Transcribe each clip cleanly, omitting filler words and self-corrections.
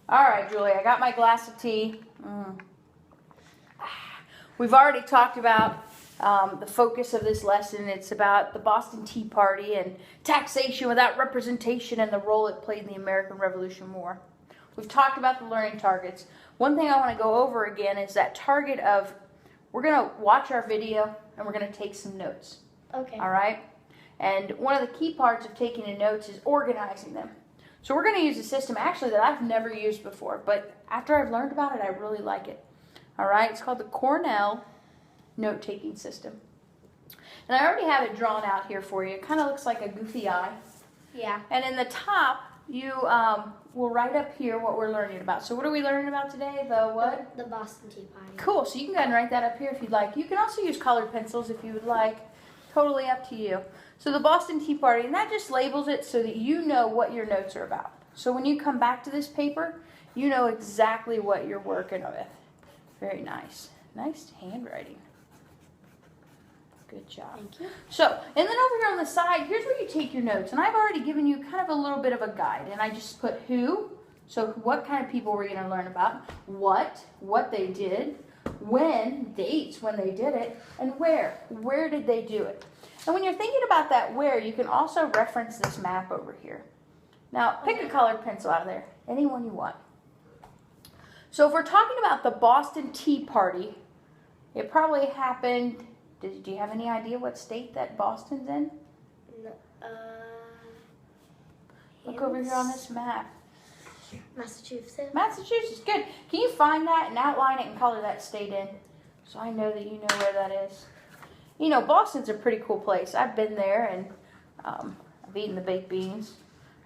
All right, Julie, I got my glass of tea. We've already talked about the focus of this lesson. It's about the Boston Tea Party and taxation without representation and the role it played in the American Revolution War. We've talked about the learning targets. One thing I want to go over again is that target of, we're going to watch our video and we're going to take some notes. Okay. All right? And one of the key parts of taking the notes is organizing them. So we're going to use a system actually that I've never used before, but after I've learned about it, I really like it. All right? It's called the Cornell note-taking system. And I already have it drawn out here for you. It kind of looks like a goofy eye. Yeah. And in the top, you will write up here what we're learning about. So what are we learning about today? The what? The Boston Tea Party. Cool. So you can go ahead and write that up here if you'd like. You can also use colored pencils if you would like. Totally up to you. So the Boston Tea Party, and that just labels it so that you know what your notes are about. So when you come back to this paper, you know exactly what you're working with. Very nice. Nice handwriting. Good job. Thank you. So, and then over here on the side, here's where you take your notes. And I've already given you kind of a little bit of a guide. And I just put who, so what kind of people we're going to learn about, what they did, when, dates when they did it, and where did they do it. And when you're thinking about that where, you can also reference this map over here. Now, pick a colored pencil out of there, any one you want. So if we're talking about the Boston Tea Party, it probably happened, do you have any idea what state that Boston's in? No, Look over here on this map. Massachusetts. Massachusetts, good. Can you find that and outline it and color that state in? So I know that you know where that is. You know, Boston's a pretty cool place. I've been there and I've eaten the baked beans.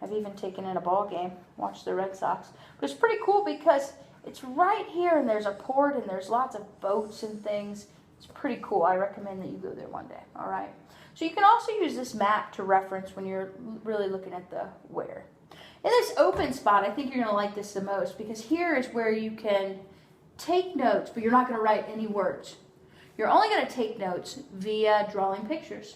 I've even taken in a ball game, watched the Red Sox. But it's pretty cool because it's right here and there's a port and there's lots of boats and things. It's pretty cool. I recommend that you go there one day, all right? So you can also use this map to reference when you're really looking at the where. In this open spot, I think you're going to like this the most because here is where you can take notes, but you're not going to write any words. You're only going to take notes via drawing pictures.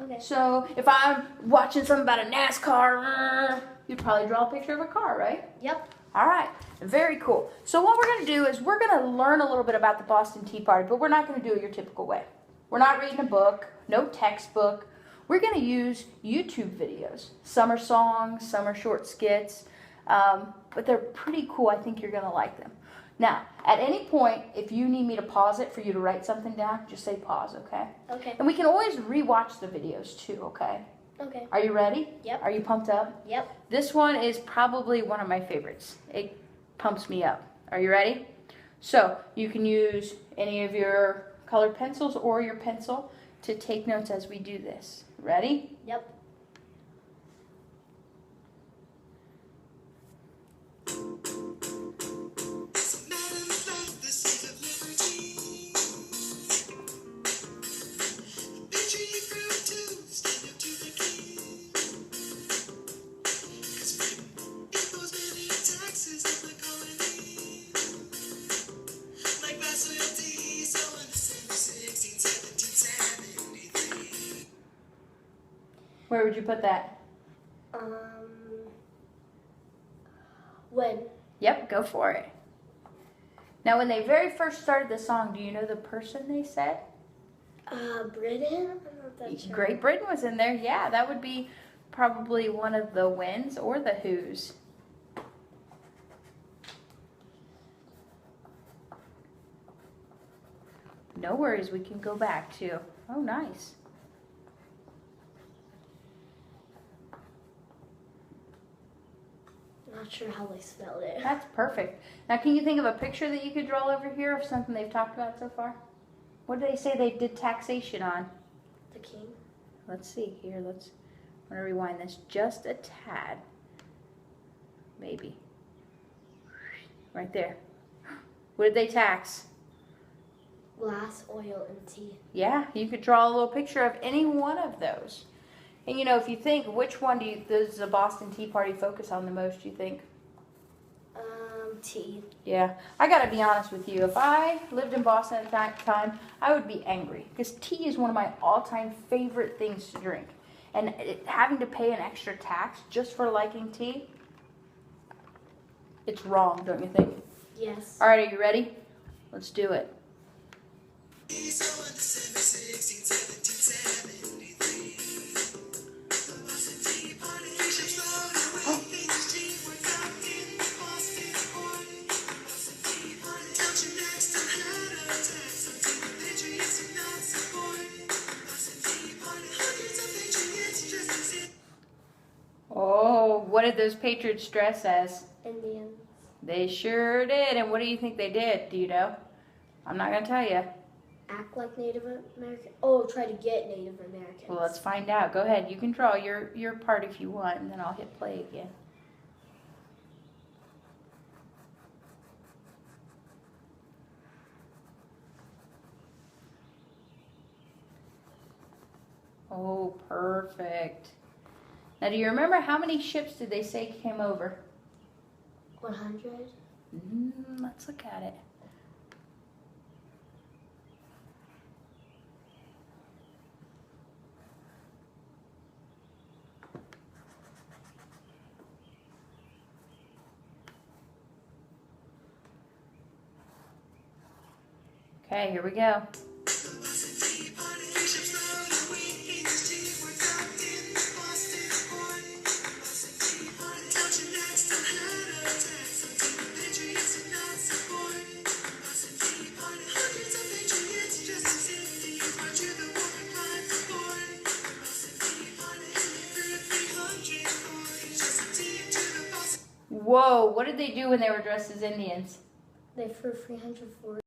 Okay. So if I'm watching something about a NASCAR, you'd probably draw a picture of a car, right? Yep. All right, very cool. So what we're going to do is we're going to learn a little bit about the Boston Tea Party, but we're not going to do it your typical way. We're not reading a book, no textbook. We're going to use YouTube videos. Some are songs, some are short skits, but they're pretty cool. I think you're going to like them. Now, at any point, if you need me to pause it for you to write something down, just say pause, okay? Okay. And we can always rewatch the videos too, okay? Okay. Are you ready? Yep. Are you pumped up? Yep. This one is probably one of my favorites. It pumps me up. Are you ready? So you can use any of your colored pencils or your pencil to take notes as we do this. Ready? Yep. Where would you put that? When? Yep, go for it. Now, when they very first started the song, do you know the person they said? Britain? I'm not that sure. Great Britain was in there. Yeah, that would be probably one of the Whens or the Whos. No worries, we can go back to. Oh, nice. Not sure how they spelled it. That's perfect. Now, can you think of a picture that you could draw over here of something they've talked about so far? What did they say they did taxation on? The king. Let's see here. I'm going to rewind this just a tad. Maybe. Right there. What did they tax? Glass, oil, and tea. Yeah, you could draw a little picture of any one of those. And you know, if you think, which one does the Boston Tea Party focus on the most, do you think? Tea. Yeah, I gotta be honest with you. If I lived in Boston at that time, I would be angry. Because tea is one of my all-time favorite things to drink. And having to pay an extra tax just for liking tea, it's wrong, don't you think? Yes. All right, are you ready? Let's do it. Oh, what did those Patriots dress as? Indians. They sure did. And what do you think they did? Do you know? I'm not going to tell you. Act like Native American. Oh, try to get Native Americans. Well, let's find out. Go ahead. You can draw your part if you want, and then I'll hit play again. Oh, perfect. Now, do you remember how many ships did they say came over? 100. Let's look at it. Okay, here we go. Whoa, what did they do when they were dressed as Indians? They threw 340